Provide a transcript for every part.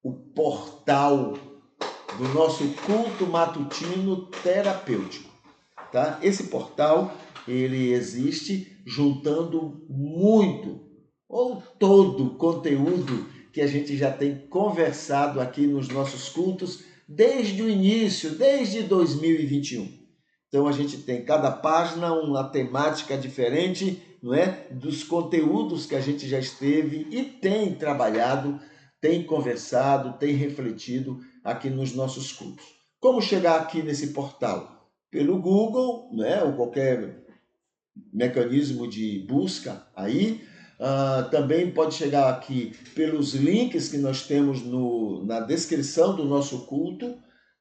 o portal do nosso culto matutino terapêutico, tá? Esse portal, ele existe juntando muito ou todo o conteúdo que a gente já tem conversado aqui nos nossos cultos desde o início, desde 2021. Então a gente tem cada página uma temática diferente, não é? Dos conteúdos que a gente já esteve e tem trabalhado, tem conversado, tem refletido aqui nos nossos cultos. Como chegar aqui nesse portal? Pelo Google, né? Ou qualquer mecanismo de busca aí. Também pode chegar aqui pelos links que nós temos na descrição do nosso culto,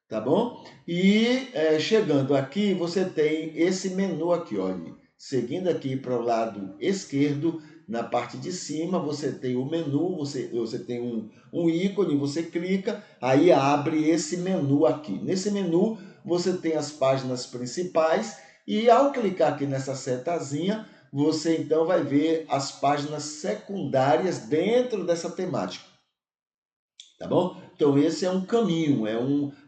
tá bom? E chegando aqui, você tem esse menu aqui, olha. Seguindo aqui para o lado esquerdo, na parte de cima, você tem o menu, você tem um ícone, você clica, aí abre esse menu aqui. Nesse menu, você tem as páginas principais e ao clicar aqui nessa setazinha, você então vai ver as páginas secundárias dentro dessa temática. Tá bom? Então esse é um caminho,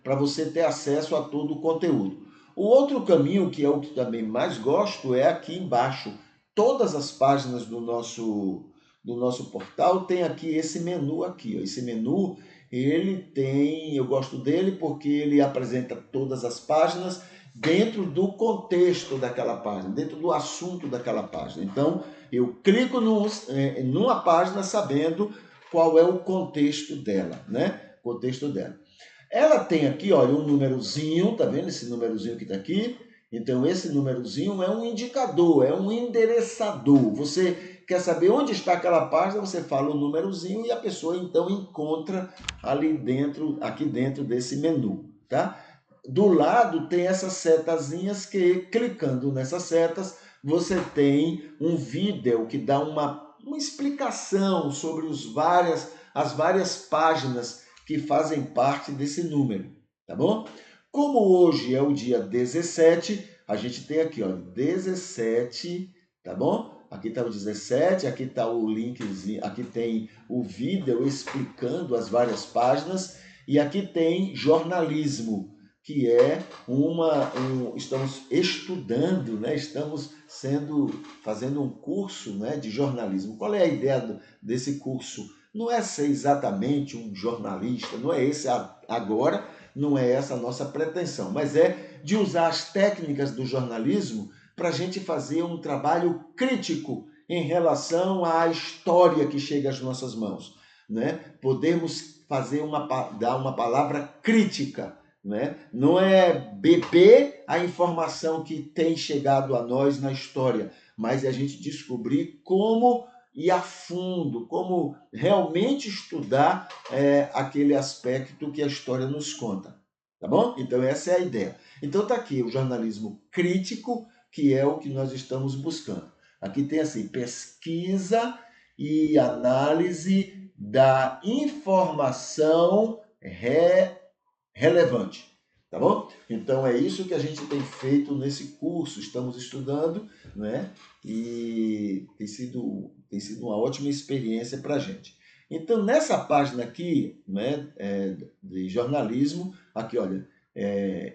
para você ter acesso a todo o conteúdo. O outro caminho, que é o que também mais gosto, é aqui embaixo. Todas as páginas do nosso portal tem aqui esse menu aqui. Ó. Esse menu, eu gosto dele porque ele apresenta todas as páginas dentro do contexto daquela página, dentro do assunto daquela página. Então, eu clico numa página sabendo qual é o contexto dela, né? Contexto dela. Ela tem aqui, olha, um númerozinho, tá vendo esse númerozinho que tá aqui? Então, esse númerozinho é um indicador, é um endereçador. Você quer saber onde está aquela página, você fala o númerozinho e a pessoa, então, encontra ali dentro, aqui dentro desse menu, tá? Do lado tem essas setazinhas que, clicando nessas setas, você tem um vídeo que dá uma explicação sobre as várias páginas que fazem parte desse número, tá bom? Como hoje é o dia 17, a gente tem aqui, ó, 17, tá bom? Aqui está o 17, aqui está o linkzinho, aqui tem o vídeo explicando as várias páginas e aqui tem jornalismo, que é estamos estudando, né? Estamos fazendo um curso, né, de jornalismo. Qual é a ideia desse curso? Não é ser exatamente um jornalista, não é esse agora, não é essa a nossa pretensão, mas é de usar as técnicas do jornalismo para a gente fazer um trabalho crítico em relação à história que chega às nossas mãos, né? Podemos dar uma palavra crítica, né? Não é beber a informação que tem chegado a nós na história, mas é a gente descobrir como ir a fundo, como realmente estudar aquele aspecto que a história nos conta. Tá bom? Então essa é a ideia. Então tá aqui o jornalismo crítico, que é o que nós estamos buscando. Aqui tem assim, pesquisa e análise da informação relevante, tá bom? Então é isso que a gente tem feito nesse curso, estamos estudando, né? E tem sido uma ótima experiência para a gente. Então nessa página aqui, né, de jornalismo, aqui olha,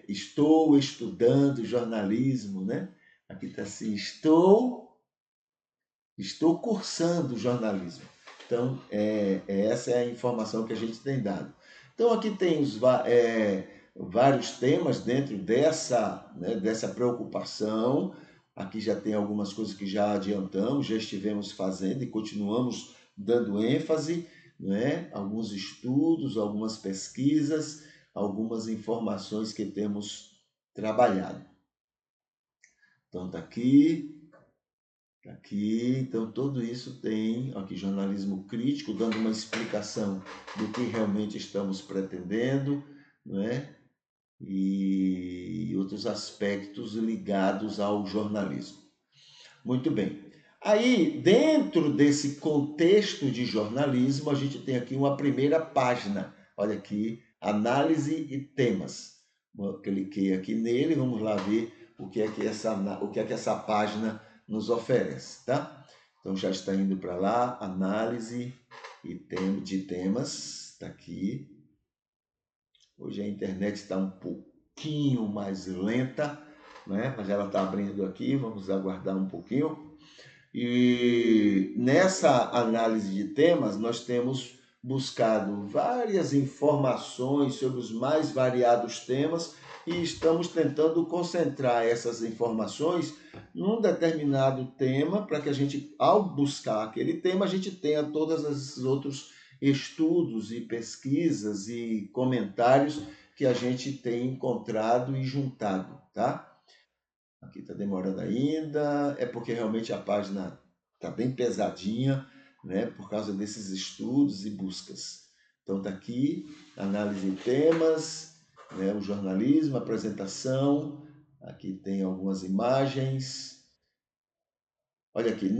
estou estudando jornalismo, né? Aqui está assim, estou cursando jornalismo. Então essa é a informação que a gente tem dado. Então aqui tem vários temas dentro dessa preocupação. Aqui já tem algumas coisas que já adiantamos, já estivemos fazendo e continuamos dando ênfase, né? Alguns estudos, algumas pesquisas, algumas informações que temos trabalhado. Então está aqui, então tudo isso tem aqui jornalismo crítico, dando uma explicação do que realmente estamos pretendendo, não é? E outros aspectos ligados ao jornalismo. Muito bem. Aí, dentro desse contexto de jornalismo, a gente tem aqui uma primeira página. Olha aqui, análise e temas. Eu cliquei aqui nele, vamos lá ver o que é que essa página nos oferece, tá? Então já está indo para lá, análise de temas, Está aqui. Hoje a internet está um pouquinho mais lenta, né? Mas ela está abrindo aqui, vamos aguardar um pouquinho. E nessa análise de temas, nós temos buscado várias informações sobre os mais variados temas e estamos tentando concentrar essas informações num determinado tema para que a gente, ao buscar aquele tema, a gente tenha todos esses outros estudos e pesquisas e comentários que a gente tem encontrado e juntado, tá? Aqui está demorando ainda, é porque realmente a página está bem pesadinha, né, por causa desses estudos e buscas. Então está aqui, análise de temas, né, o jornalismo, a apresentação, aqui tem algumas imagens. Olha aqui,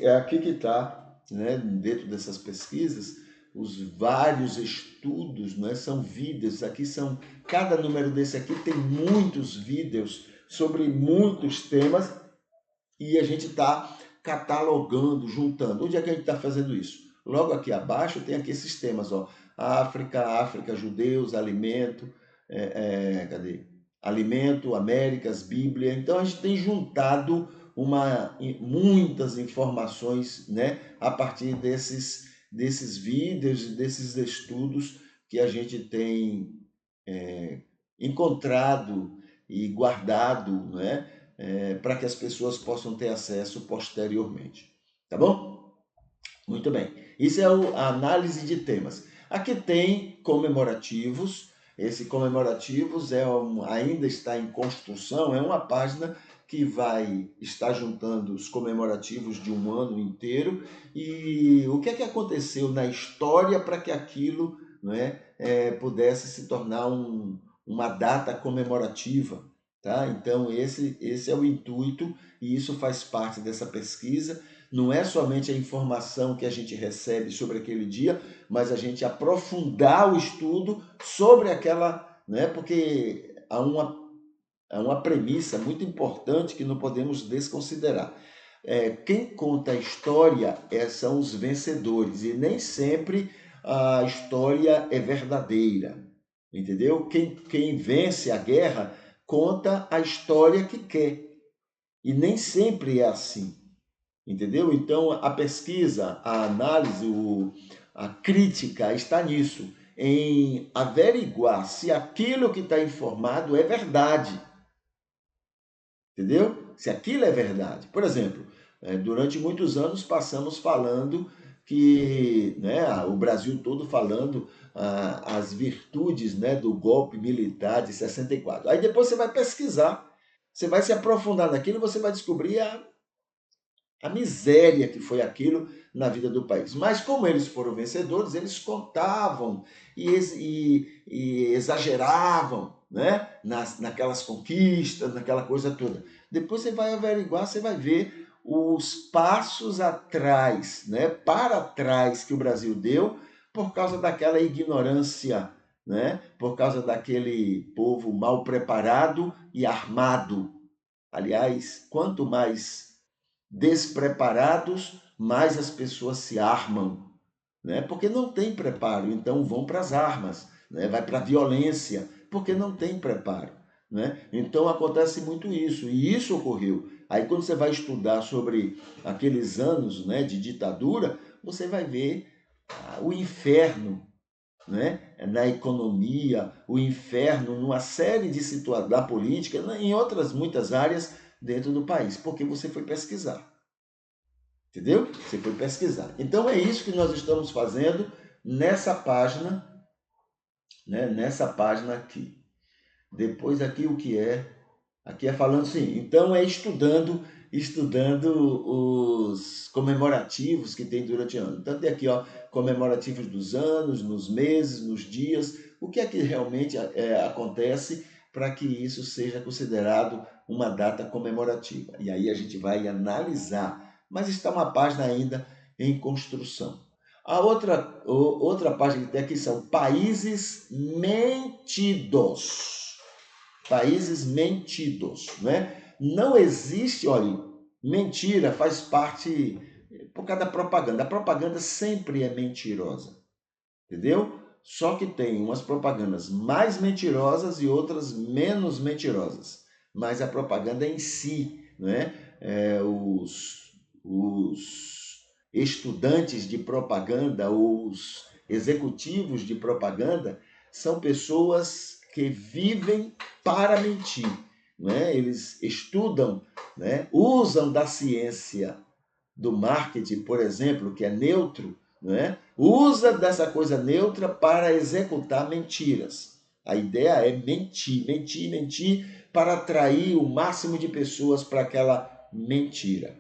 é aqui que está, né, dentro dessas pesquisas, os vários estudos, né, são vídeos, aqui são, cada número desse aqui tem muitos vídeos sobre muitos temas e a gente está catalogando, juntando. Onde é que a gente está fazendo isso? Logo aqui abaixo tem aqui esses temas, ó, África, judeus, alimento, cadê? Alimento, Américas, Bíblia. Então a gente tem juntado muitas informações, né, a partir desses vídeos e desses estudos que a gente tem encontrado e guardado, né, para que as pessoas possam ter acesso posteriormente. Tá bom? Muito bem. Isso é a análise de temas. Aqui tem comemorativos. Esse comemorativos ainda está em construção, é uma página que vai estar juntando os comemorativos de um ano inteiro e o que é que aconteceu na história para que aquilo, né, pudesse se tornar uma data comemorativa. Tá? Então, esse é o intuito e isso faz parte dessa pesquisa. Não é somente a informação que a gente recebe sobre aquele dia, mas a gente aprofundar o estudo sobre aquela, né? Porque há uma premissa muito importante que não podemos desconsiderar. Quem conta a história são os vencedores e nem sempre a história é verdadeira, entendeu? Quem vence a guerra conta a história que quer e nem sempre é assim. Entendeu? Então, a pesquisa, a análise, a crítica está nisso, em averiguar se aquilo que está informado é verdade. Entendeu? Se aquilo é verdade. Por exemplo, durante muitos anos passamos falando que, né, o Brasil todo falando as virtudes, né, do golpe militar de 64. Aí depois você vai pesquisar, você vai se aprofundar naquilo, você vai descobrir a miséria que foi aquilo na vida do país. Mas como eles foram vencedores, eles contavam e exageravam, né, naquelas conquistas, naquela coisa toda. Depois você vai averiguar, você vai ver os passos atrás, né, para trás que o Brasil deu por causa daquela ignorância, né, por causa daquele povo mal preparado e armado. Aliás, quanto mais despreparados, mais as pessoas se armam, né? Porque não tem preparo, então vão para as armas, né? Vai para a violência, porque não tem preparo, né? Então acontece muito isso, e isso ocorreu. Aí quando você vai estudar sobre aqueles anos, né, de ditadura, você vai ver o inferno, né, na economia, o inferno numa série de situações da política, em outras muitas áreas dentro do país, porque você foi pesquisar. Entendeu? Você foi pesquisar. Então é isso que nós estamos fazendo nessa página, né? Nessa página aqui. Depois aqui o que é? Aqui é falando assim, então é estudando os comemorativos que tem durante o ano. Então tem aqui, ó, comemorativos dos anos, nos meses, nos dias, o que é que realmente acontece para que isso seja considerado uma data comemorativa. E aí a gente vai analisar, mas está uma página ainda em construção. A outra página que tem aqui são países mentidos. Países mentidos, né? Não existe, olha, mentira faz parte por causa da propaganda. A propaganda sempre é mentirosa, entendeu? Só que tem umas propagandas mais mentirosas e outras menos mentirosas. Mas a propaganda em si, não é? Os estudantes de propaganda, os executivos de propaganda, são pessoas que vivem para mentir. Não é? Eles estudam, né? Usam da ciência do marketing, por exemplo, que é neutro, não é? Usa dessa coisa neutra para executar mentiras. A ideia é mentir, mentir, mentir para atrair o máximo de pessoas para aquela mentira,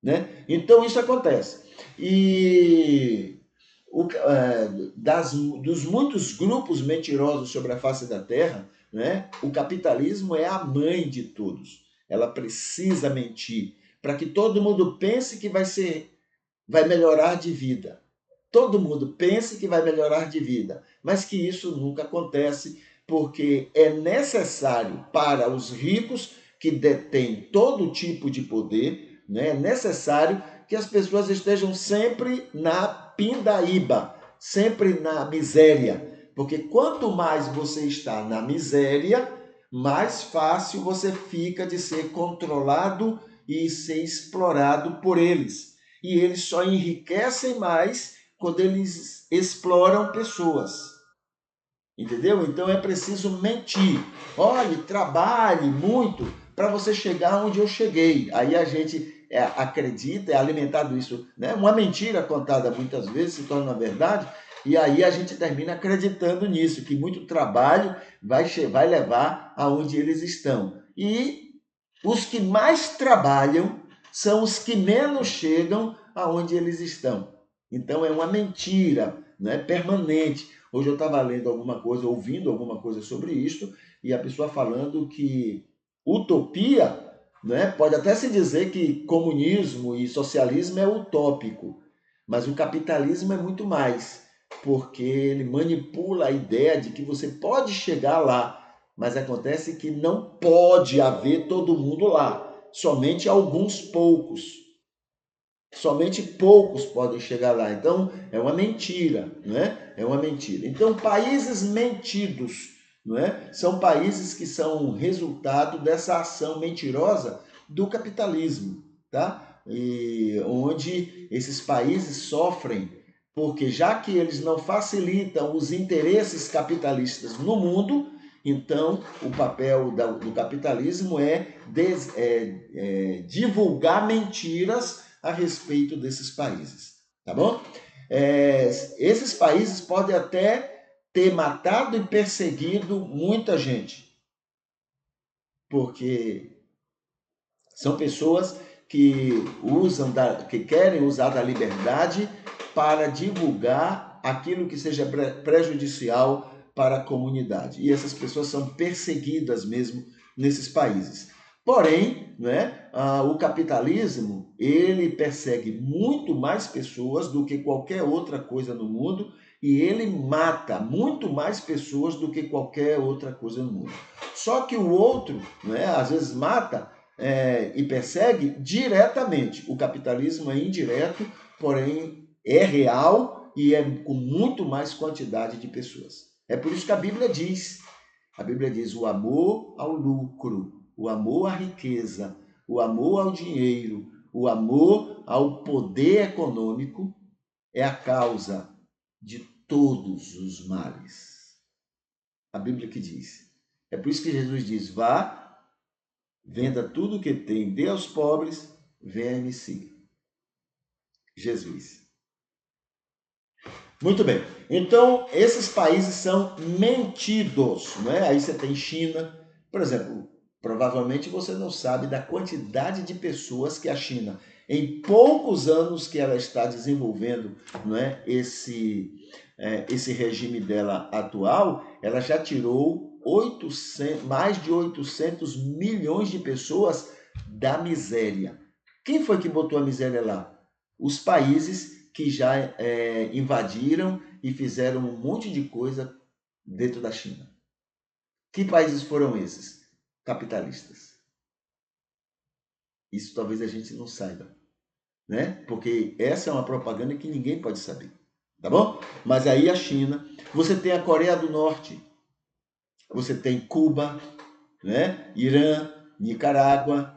né? Então isso acontece. E dos muitos grupos mentirosos sobre a face da Terra, né, o capitalismo é a mãe de todos. Ela precisa mentir para que todo mundo pense que vai melhorar de vida. Todo mundo pense que vai melhorar de vida, mas que isso nunca acontece, porque é necessário para os ricos que detêm todo tipo de poder, né? É necessário que as pessoas estejam sempre na pindaíba, sempre na miséria, porque quanto mais você está na miséria, mais fácil você fica de ser controlado e ser explorado por eles. E eles só enriquecem mais quando eles exploram pessoas. Entendeu? Então é preciso mentir. Olhe, trabalhe muito para você chegar onde eu cheguei. Aí a gente acredita, é alimentado isso, né? Uma mentira contada muitas vezes se torna uma verdade, e aí a gente termina acreditando nisso, que muito trabalho vai levar aonde eles estão. E os que mais trabalham são os que menos chegam aonde eles estão. Então é uma mentira, né, permanente. Hoje eu estava lendo alguma coisa, ouvindo alguma coisa sobre isto, e a pessoa falando que utopia, né, pode até se dizer que comunismo e socialismo é utópico, mas o capitalismo é muito mais, porque ele manipula a ideia de que você pode chegar lá, mas acontece que não pode haver todo mundo lá, somente alguns poucos. Somente poucos podem chegar lá. Então, é uma mentira, não é? É uma mentira. Então, países mentidos, não é? São países que são resultado dessa ação mentirosa do capitalismo, tá? E onde esses países sofrem, porque já que eles não facilitam os interesses capitalistas no mundo, então o papel do capitalismo é divulgar mentiras a respeito desses países, tá bom? Esses países podem até ter matado e perseguido muita gente, porque são pessoas que querem usar da liberdade para divulgar aquilo que seja prejudicial para a comunidade. E essas pessoas são perseguidas mesmo nesses países. Porém, né, o capitalismo ele persegue muito mais pessoas do que qualquer outra coisa no mundo e ele mata muito mais pessoas do que qualquer outra coisa no mundo. Só que o outro, né, às vezes mata e persegue diretamente. O capitalismo é indireto, porém é real e é com muito mais quantidade de pessoas. É por isso que a Bíblia diz o amor ao lucro, o amor à riqueza, o amor ao dinheiro, o amor ao poder econômico é a causa de todos os males. A Bíblia que diz. É por isso que Jesus diz: vá, venda tudo o que tem, dê aos pobres, venha e me siga. Jesus. Muito bem. Então, esses países são mentidos, não é? Aí você tem China, por exemplo, provavelmente você não sabe da quantidade de pessoas que a China, em poucos anos que ela está desenvolvendo, não é? Esse regime dela atual, ela já tirou mais de 800 milhões de pessoas da miséria. Quem foi que botou a miséria lá? Os países que já invadiram e fizeram um monte de coisa dentro da China. Que países foram esses? Capitalistas. Isso talvez a gente não saiba, né? Porque essa é uma propaganda que ninguém pode saber. tá bom? Mas aí a China, você tem a Coreia do Norte, você tem Cuba, né? Irã, Nicarágua,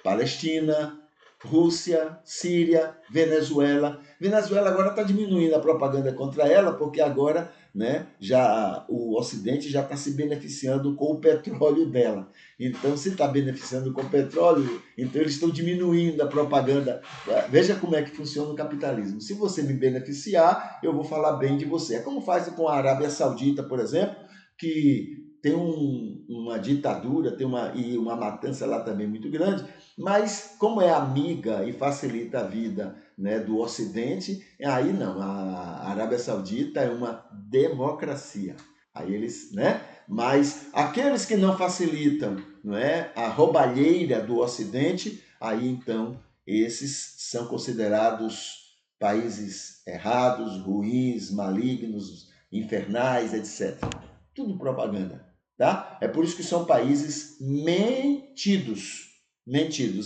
Palestina, Rússia, Síria, Venezuela. Venezuela agora está diminuindo a propaganda contra ela, porque agora, né, já o Ocidente já está se beneficiando com o petróleo dela. Então, se está beneficiando com o petróleo, então eles estão diminuindo a propaganda. Veja como é que funciona o capitalismo. Se você me beneficiar, eu vou falar bem de você. É como faz com a Arábia Saudita, por exemplo, que tem uma ditadura, tem uma matança lá também muito grande, mas como é amiga e facilita a vida, né, do Ocidente, aí não, a Arábia Saudita é uma democracia. Aí eles, né? Mas aqueles que não facilitam, não é, a roubalheira do Ocidente, aí então esses são considerados países errados, ruins, malignos, infernais, etc. Tudo propaganda, tá? É por isso que são países mentidos,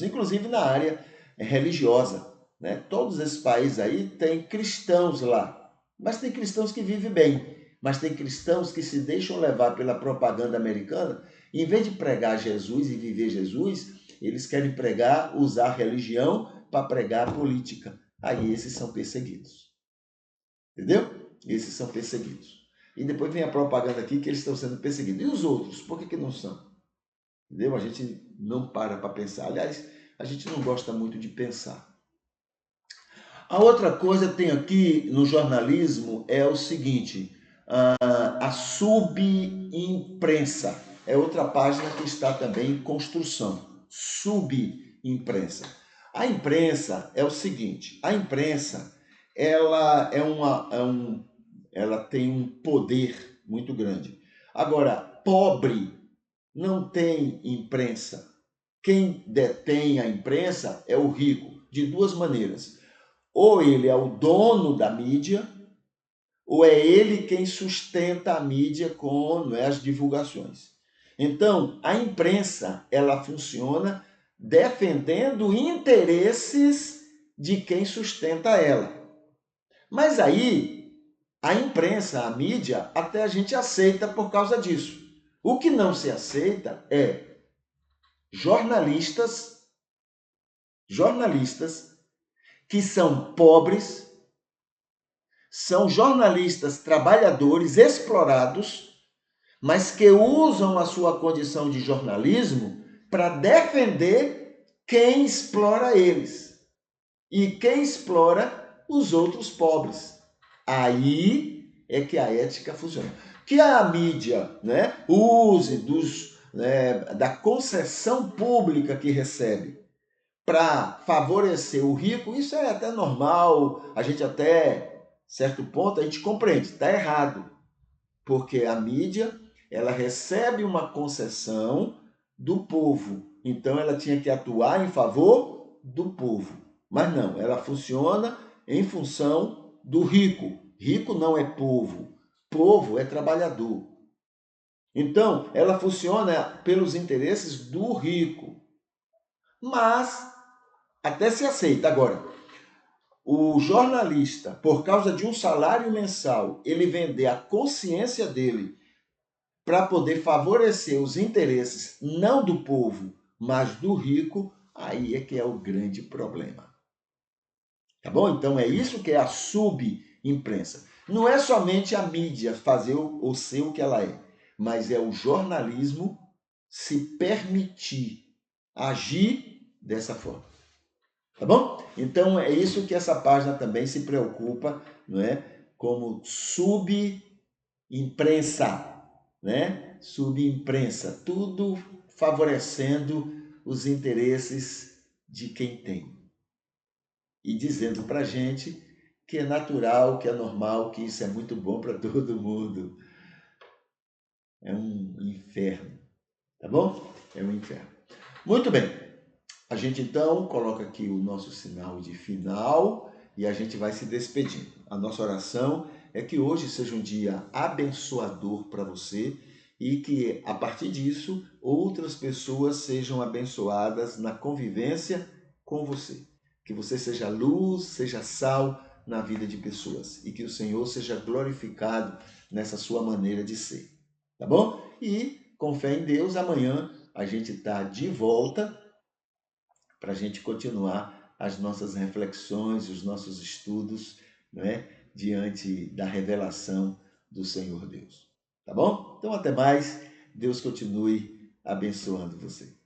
inclusive na área religiosa, né? Todos esses países aí têm cristãos lá, mas tem cristãos que vivem bem, mas tem cristãos que se deixam levar pela propaganda americana, e em vez de pregar Jesus e viver Jesus, eles querem pregar, usar a religião para pregar a política. Aí esses são perseguidos. Entendeu? Esses são perseguidos. E depois vem a propaganda aqui que eles estão sendo perseguidos. E os outros, por que não são? Entendeu? A gente não para pensar. Aliás, a gente não gosta muito de pensar. A outra coisa tem aqui no jornalismo é o seguinte, a subimprensa. É outra página que está também em construção. Subimprensa. A imprensa é o seguinte, a imprensa ela ela tem um poder muito grande. Agora, pobre não tem imprensa. Quem detém a imprensa é o rico, de duas maneiras. Ou ele é o dono da mídia, ou é ele quem sustenta a mídia com, não é, as divulgações. Então, a imprensa, ela funciona defendendo interesses de quem sustenta ela. Mas aí, a imprensa, a mídia, até a gente aceita por causa disso. O que não se aceita é jornalistas que são pobres, são jornalistas trabalhadores explorados, mas que usam a sua condição de jornalismo para defender quem explora eles e quem explora os outros pobres. Aí é que a ética funciona. Que a mídia, né, use da concessão pública que recebe para favorecer o rico, isso é até normal, a gente até certo ponto a gente compreende, está errado, porque a mídia ela recebe uma concessão do povo, então ela tinha que atuar em favor do povo, mas não, ela funciona em função do rico. Rico não é povo, povo é trabalhador. Então, ela funciona pelos interesses do rico, mas até se aceita. Agora, o jornalista, por causa de um salário mensal, ele vender a consciência dele para poder favorecer os interesses não do povo, mas do rico, aí é que é o grande problema. Tá bom? Então é isso que é a subimprensa. Não é somente a mídia fazer ou ser o que ela é, mas é o jornalismo se permitir agir dessa forma. Tá bom? Então é isso que essa página também se preocupa, não é? Como subimprensa, né? Subimprensa, tudo favorecendo os interesses de quem tem. E dizendo pra gente que é natural, que é normal, que isso é muito bom para todo mundo. É um inferno, tá bom? É um inferno. Muito bem. A gente então coloca aqui o nosso sinal de final e a gente vai se despedindo. A nossa oração é que hoje seja um dia abençoador para você e que a partir disso outras pessoas sejam abençoadas na convivência com você. Que você seja luz, seja sal na vida de pessoas e que o Senhor seja glorificado nessa sua maneira de ser, tá bom? E com fé em Deus, amanhã a gente está de volta para a gente continuar as nossas reflexões, os nossos estudos, né, diante da revelação do Senhor Deus. Tá bom? Então, até mais. Deus continue abençoando você.